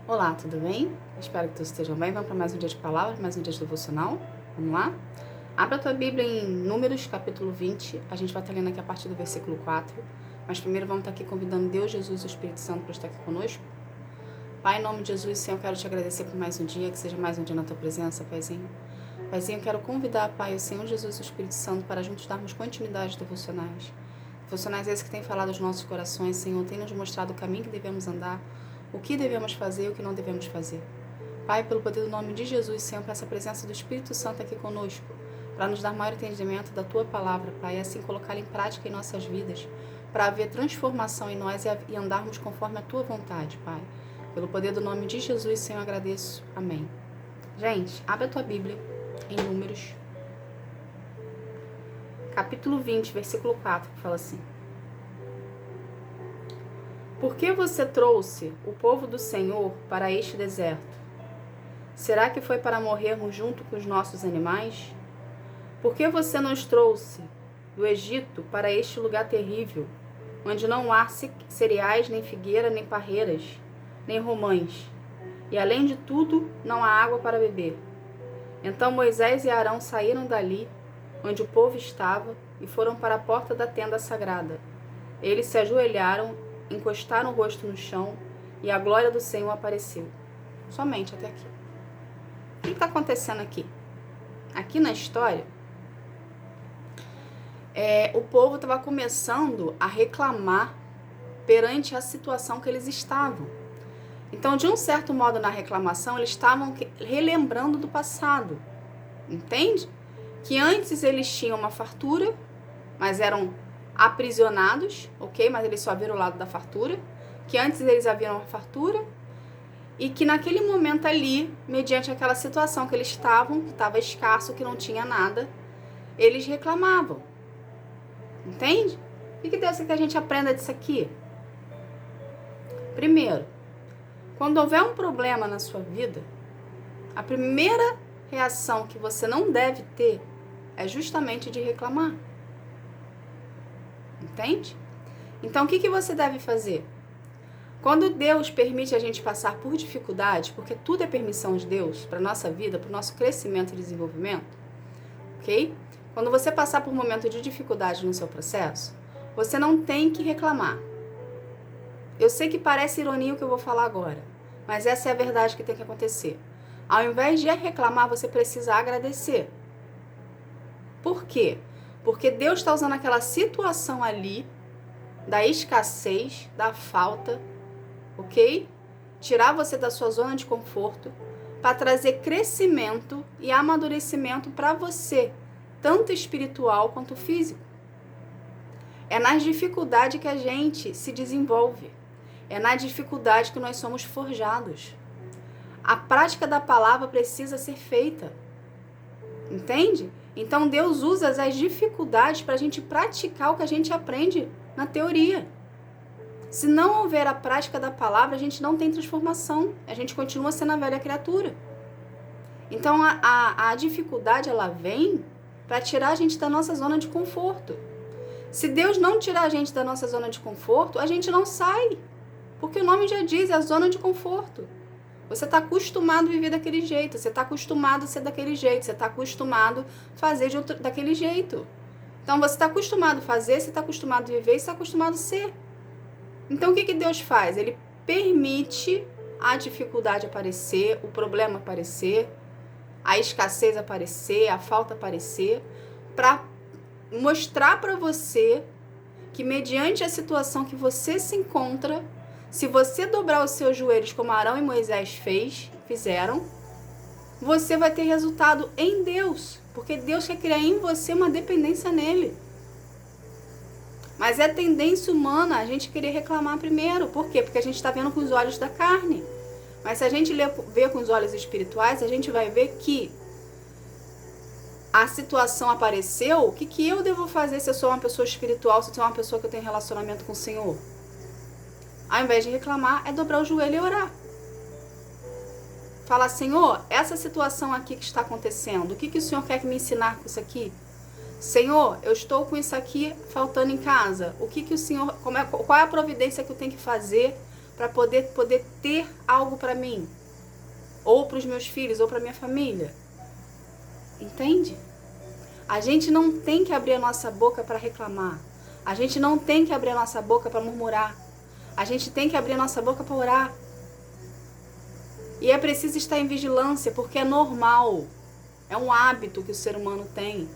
Olá, tudo bem? Espero que todos estejam bem. Vamos para mais um dia de palavra, mais um dia de devocional. Vamos lá? Abra a tua Bíblia em Números, capítulo 20. A gente vai estar lendo aqui a partir do versículo 4. Mas primeiro vamos estar aqui convidando Deus, Jesus e o Espírito Santo para estar aqui conosco. Pai, em nome de Jesus, Senhor, eu quero te agradecer por mais um dia, que seja mais um dia na tua presença, Paizinho. Paizinho, eu quero convidar, Pai, o Senhor Jesus e o Espírito Santo para juntos darmos continuidade devocionais. Devocionais esses que têm falado aos nossos corações, Senhor, tem nos mostrado o caminho que devemos andar, o que devemos fazer e o que não devemos fazer. Pai, pelo poder do nome de Jesus, Senhor, peço a presença do Espírito Santo aqui conosco, para nos dar maior entendimento da Tua palavra, Pai, e assim colocá-la em prática em nossas vidas, para haver transformação em nós e andarmos conforme a Tua vontade, Pai. Pelo poder do nome de Jesus, Senhor, eu agradeço. Amém. Gente, abre a tua Bíblia em Números, capítulo 20, versículo 4, que fala assim: Por que você trouxe o povo do Senhor para este deserto? Será que foi para morrermos junto com os nossos animais? Por que você nos trouxe do Egito para este lugar terrível, onde não há cereais, nem figueira, nem parreiras, nem romães, e além de tudo, não há água para beber? Então Moisés e Arão saíram dali, onde o povo estava, e foram para a porta da tenda sagrada. Eles se ajoelharam, encostaram o rosto no chão, e a glória do Senhor apareceu. Somente até aqui. O que está acontecendo aqui? Aqui na história, o povo estava começando a reclamar perante a situação que eles estavam. Então, de um certo modo, na reclamação, eles estavam relembrando do passado. Entende? Que antes eles tinham uma fartura, mas eram aprisionados, ok? Mas eles só viram o lado da fartura. Que antes eles haviam uma fartura. E que naquele momento ali, mediante aquela situação que eles estavam, que estava escasso, que não tinha nada, eles reclamavam. Entende? O que Deus quer que a gente aprenda disso aqui? Primeiro, quando houver um problema na sua vida, a primeira reação que você não deve ter é justamente de reclamar. Entende? Então, o que você deve fazer? Quando Deus permite a gente passar por dificuldades, porque tudo é permissão de Deus para a nossa vida, para o nosso crescimento e desenvolvimento, ok? Quando você passar por um momento de dificuldade no seu processo, você não tem que reclamar. Eu sei que parece ironia o que eu vou falar agora, mas essa é a verdade que tem que acontecer. Ao invés de reclamar, você precisa agradecer. Por quê? Porque Deus está usando aquela situação ali, da escassez, da falta, ok? Tirar você da sua zona de conforto, para trazer crescimento e amadurecimento para você, tanto espiritual quanto físico. É nas dificuldades que a gente se desenvolve. É na dificuldade que nós somos forjados. A prática da palavra precisa ser feita. Entende? Então Deus usa as dificuldades para a gente praticar o que a gente aprende na teoria. Se não houver a prática da palavra, a gente não tem transformação. A gente continua sendo a velha criatura. Então a dificuldade, ela vem para tirar a gente da nossa zona de conforto. Se Deus não tirar a gente da nossa zona de conforto, a gente não sai. Porque o nome já diz, é a zona de conforto. Você está acostumado a viver daquele jeito, você está acostumado a ser daquele jeito, você está acostumado a fazer daquele jeito. Então você está acostumado a fazer, você está acostumado a viver, você está acostumado a ser. Então o que Deus faz? Ele permite a dificuldade aparecer, o problema aparecer, a escassez aparecer, a falta aparecer, para mostrar para você que mediante a situação que você se encontra, se você dobrar os seus joelhos como Arão e Moisés fizeram, você vai ter resultado em Deus, porque Deus quer criar em você uma dependência nele. Mas é tendência humana a gente querer reclamar primeiro. Por quê? Porque a gente está vendo com os olhos da carne. Mas se a gente ver com os olhos espirituais, a gente vai ver que a situação apareceu, o que eu devo fazer se eu sou uma pessoa espiritual, se eu sou uma pessoa que eu tenho relacionamento com o Senhor? Ao invés de reclamar, é dobrar o joelho e orar. Falar, Senhor, essa situação aqui que está acontecendo, o que o Senhor quer me ensinar com isso aqui? Senhor, eu estou com isso aqui faltando em casa. O que o Senhor, qual é a providência que eu tenho que fazer para poder ter algo para mim, ou para os meus filhos, ou para minha família. Entende? A gente não tem que abrir a nossa boca para reclamar. A gente não tem que abrir a nossa boca para murmurar. A gente tem que abrir a nossa boca para orar. E é preciso estar em vigilância, porque é normal. É um hábito que o ser humano tem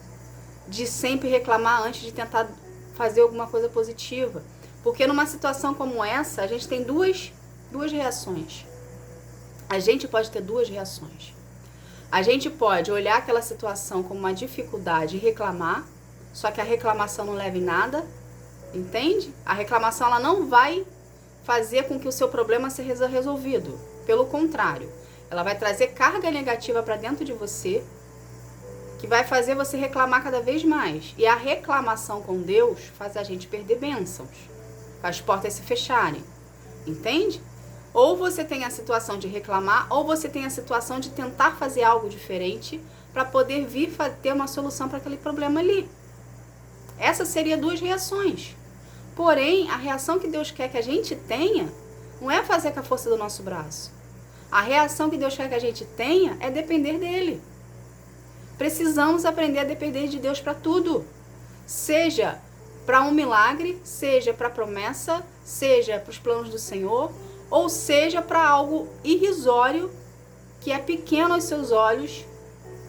de sempre reclamar antes de tentar fazer alguma coisa positiva. Porque numa situação como essa, a gente tem duas reações. A gente pode ter duas reações. A gente pode olhar aquela situação como uma dificuldade e reclamar, só que a reclamação não leva em nada, entende? A reclamação ela não vai fazer com que o seu problema seja resolvido. Pelo contrário, ela vai trazer carga negativa para dentro de você, que vai fazer você reclamar cada vez mais. E a reclamação com Deus faz a gente perder bênçãos, faz as portas se fecharem, entende? Ou você tem a situação de reclamar, ou você tem a situação de tentar fazer algo diferente para poder vir ter uma solução para aquele problema ali. Essas seriam duas reações. Porém, a reação que Deus quer que a gente tenha não é fazer com a força do nosso braço. A reação que Deus quer que a gente tenha é depender dele. Precisamos aprender a depender de Deus para tudo. Seja para um milagre, seja para a promessa, seja para os planos do Senhor, ou seja para algo irrisório, que é pequeno aos seus olhos,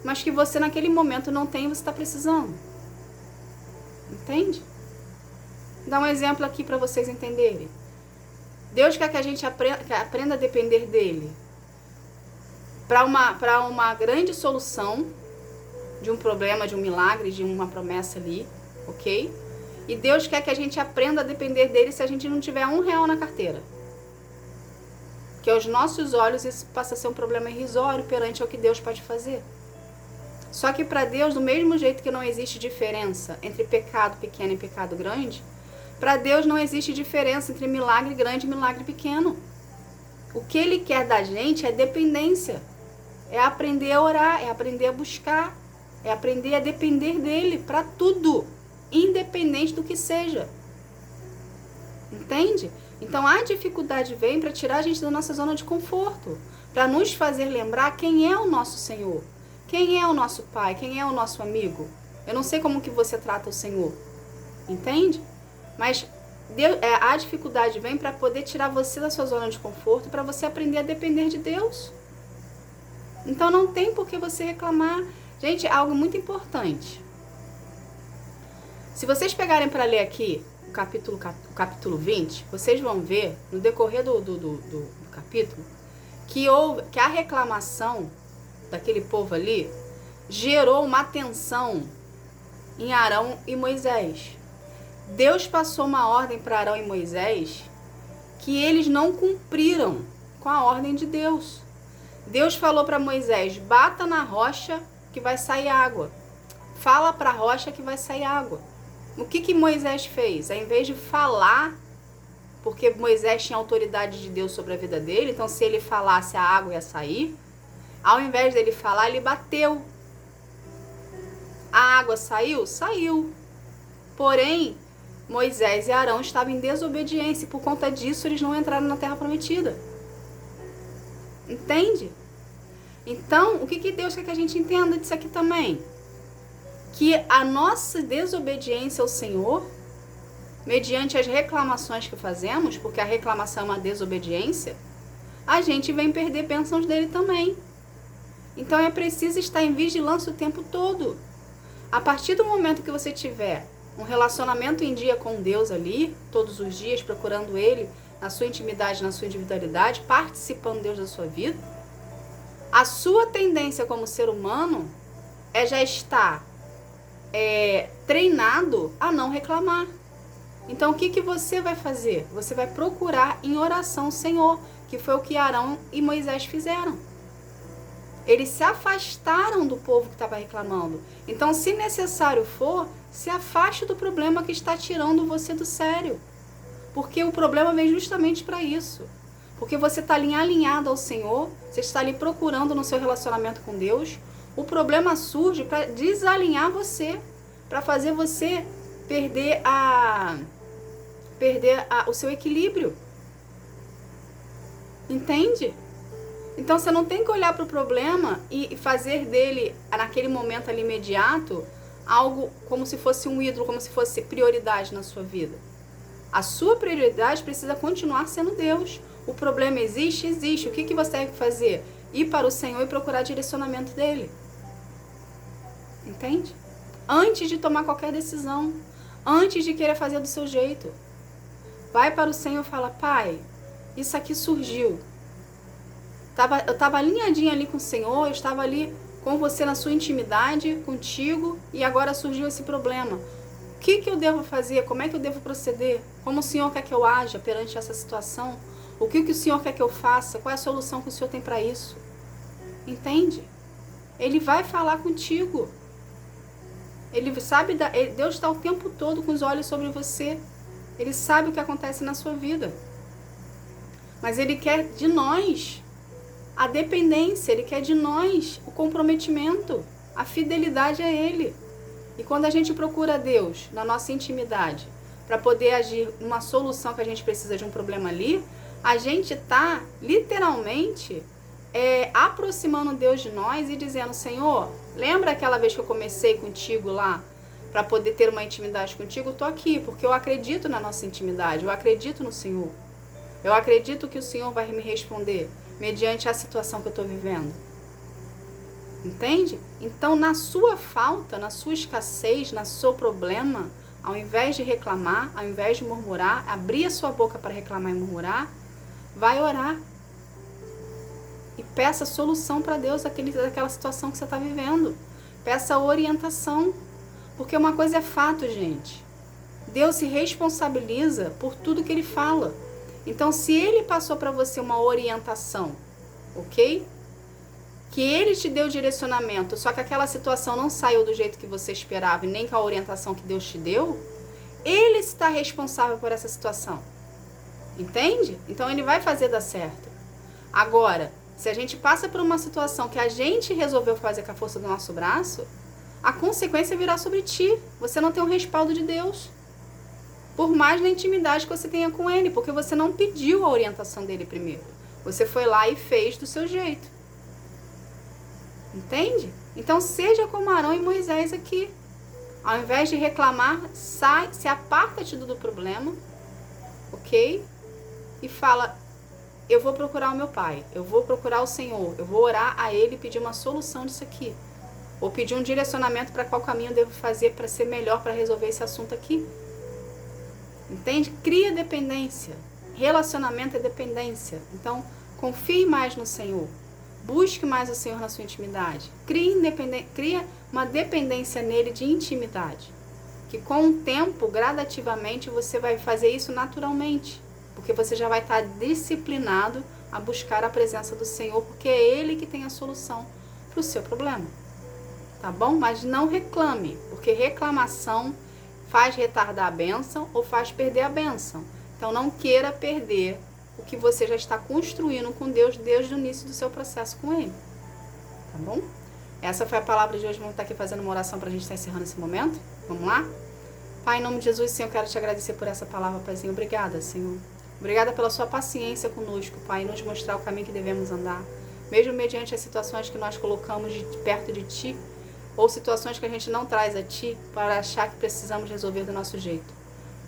mas que você naquele momento não tem e você está precisando. Entende? Vou dar um exemplo aqui para vocês entenderem. Deus quer que a gente aprenda a depender dele para uma grande solução de um problema, de um milagre, de uma promessa ali, ok? E Deus quer que a gente aprenda a depender dele se a gente não tiver R$1 na carteira. Que aos nossos olhos isso passa a ser um problema irrisório perante ao que Deus pode fazer. Só que para Deus, do mesmo jeito que não existe diferença entre pecado pequeno e pecado grande, para Deus não existe diferença entre milagre grande e milagre pequeno. O que Ele quer da gente é dependência. É aprender a orar, é aprender a buscar, é aprender a depender dEle para tudo, independente do que seja. Entende? Então a dificuldade vem para tirar a gente da nossa zona de conforto, para nos fazer lembrar quem é o nosso Senhor, quem é o nosso Pai, quem é o nosso amigo. Eu não sei como que você trata o Senhor, entende? Mas a dificuldade vem para poder tirar você da sua zona de conforto, para você aprender a depender de Deus. Então não tem por que você reclamar. Gente, é algo muito importante. Se vocês pegarem para ler aqui o capítulo 20, vocês vão ver, no decorrer do capítulo, que a reclamação daquele povo ali gerou uma tensão em Arão e Moisés. Deus passou uma ordem para Arão e Moisés que eles não cumpriram com a ordem de Deus. Deus falou para Moisés: bata na rocha que vai sair água. Fala para a rocha que vai sair água. O que Moisés fez? Ao invés de falar, porque Moisés tinha autoridade de Deus sobre a vida dele, então se ele falasse a água ia sair, ao invés dele falar, ele bateu. A água saiu? Saiu. Porém, Moisés e Arão estavam em desobediência e por conta disso eles não entraram na terra prometida. Entende? Então, o que Deus quer que a gente entenda disso aqui também? Que a nossa desobediência ao Senhor, mediante as reclamações que fazemos, porque a reclamação é uma desobediência, a gente vem perder bênçãos dele também. Então é preciso estar em vigilância o tempo todo. A partir do momento que você tiver um relacionamento em dia com Deus ali, todos os dias, procurando Ele, na sua intimidade, na sua individualidade, participando de Deus da sua vida, a sua tendência como ser humano é já estar treinado a não reclamar. Então o que você vai fazer? Você vai procurar em oração o Senhor, que foi o que Arão e Moisés fizeram. Eles se afastaram do povo que estava reclamando. Então, se necessário for, se afaste do problema que está tirando você do sério. Porque o problema vem justamente para isso. Porque você está ali alinhado ao Senhor, você está ali procurando no seu relacionamento com Deus. O problema surge para desalinhar você, para fazer você perder o seu equilíbrio. Entende? Então você não tem que olhar para o problema e fazer dele, naquele momento ali imediato, algo como se fosse um ídolo, como se fosse prioridade na sua vida. A sua prioridade precisa continuar sendo Deus. O problema existe? Existe. O que você deve fazer? Ir para o Senhor e procurar direcionamento dele. Entende? Antes de tomar qualquer decisão, antes de querer fazer do seu jeito, vai para o Senhor e fala: Pai, isso aqui surgiu. Eu estava alinhadinha ali com o Senhor, eu estava ali com você na sua intimidade, contigo, e agora surgiu esse problema. O que eu devo fazer? Como é que eu devo proceder? Como o Senhor quer que eu haja perante essa situação? O que o Senhor quer que eu faça? Qual é a solução que o Senhor tem para isso? Entende? Ele vai falar contigo. Ele sabe, Deus está o tempo todo com os olhos sobre você. Ele sabe o que acontece na sua vida. Mas Ele quer de nós a dependência, Ele quer de nós o comprometimento, a fidelidade a Ele. E quando a gente procura Deus na nossa intimidade, para poder agir uma solução que a gente precisa de um problema ali, a gente está literalmente aproximando Deus de nós e dizendo: Senhor, lembra aquela vez que eu comecei contigo lá, para poder ter uma intimidade contigo? Eu estou aqui, porque eu acredito na nossa intimidade, eu acredito no Senhor. Eu acredito que o Senhor vai me responder mediante a situação que eu estou vivendo. Entende? Então, na sua falta, na sua escassez, no seu problema, ao invés de reclamar, ao invés de murmurar, abrir a sua boca para reclamar e murmurar, vai orar. E peça solução para Deus daquela situação que você está vivendo. Peça orientação. Porque uma coisa é fato, gente. Deus se responsabiliza por tudo que Ele fala. Então, se Ele passou para você uma orientação, ok? Que Ele te deu direcionamento, só que aquela situação não saiu do jeito que você esperava e nem com a orientação que Deus te deu, Ele está responsável por essa situação. Entende? Então, Ele vai fazer dar certo. Agora, se a gente passa por uma situação que a gente resolveu fazer com a força do nosso braço, a consequência virá sobre ti. Você não tem o respaldo de Deus. Por mais na intimidade que você tenha com Ele, porque você não pediu a orientação dEle primeiro. Você foi lá e fez do seu jeito. Entende? Então seja como Arão e Moisés aqui. Ao invés de reclamar, se aparta-te do problema, ok? E fala: eu vou procurar o meu pai, eu vou procurar o Senhor, eu vou orar a Ele e pedir uma solução disso aqui. Ou pedir um direcionamento para qual caminho eu devo fazer para ser melhor para resolver esse assunto aqui. Entende? Cria dependência. Relacionamento é dependência. Então, confie mais no Senhor. Busque mais o Senhor na sua intimidade. Cria uma dependência nele de intimidade. Que com o tempo, gradativamente, você vai fazer isso naturalmente. Porque você já vai estar disciplinado a buscar a presença do Senhor, porque é Ele que tem a solução para o seu problema. Tá bom? Mas não reclame, porque reclamação faz retardar a bênção ou faz perder a bênção. Então não queira perder o que você já está construindo com Deus desde o início do seu processo com Ele. Tá bom? Essa foi a palavra de hoje. Vamos estar aqui fazendo uma oração para a gente estar encerrando esse momento. Vamos lá? Pai, em nome de Jesus, Senhor, eu quero te agradecer por essa palavra, Paizinho. Obrigada, Senhor. Obrigada pela sua paciência conosco, Pai, nos mostrar o caminho que devemos andar. Mesmo mediante as situações que nós colocamos perto de Ti, ou situações que a gente não traz a Ti para achar que precisamos resolver do nosso jeito.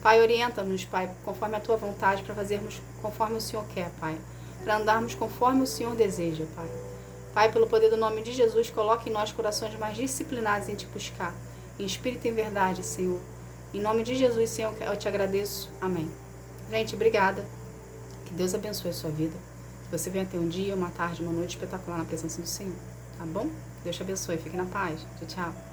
Pai, orienta-nos, Pai, conforme a Tua vontade, para fazermos conforme o Senhor quer, Pai. Para andarmos conforme o Senhor deseja, Pai. Pai, pelo poder do nome de Jesus, coloque em nós corações mais disciplinados em Te buscar, em espírito e em verdade, Senhor. Em nome de Jesus, Senhor, eu te agradeço. Amém. Gente, obrigada. Que Deus abençoe a sua vida. Que você venha ter um dia, uma tarde, uma noite espetacular na presença do Senhor. Tá bom? Deus te abençoe. Fique na paz. Tchau, tchau.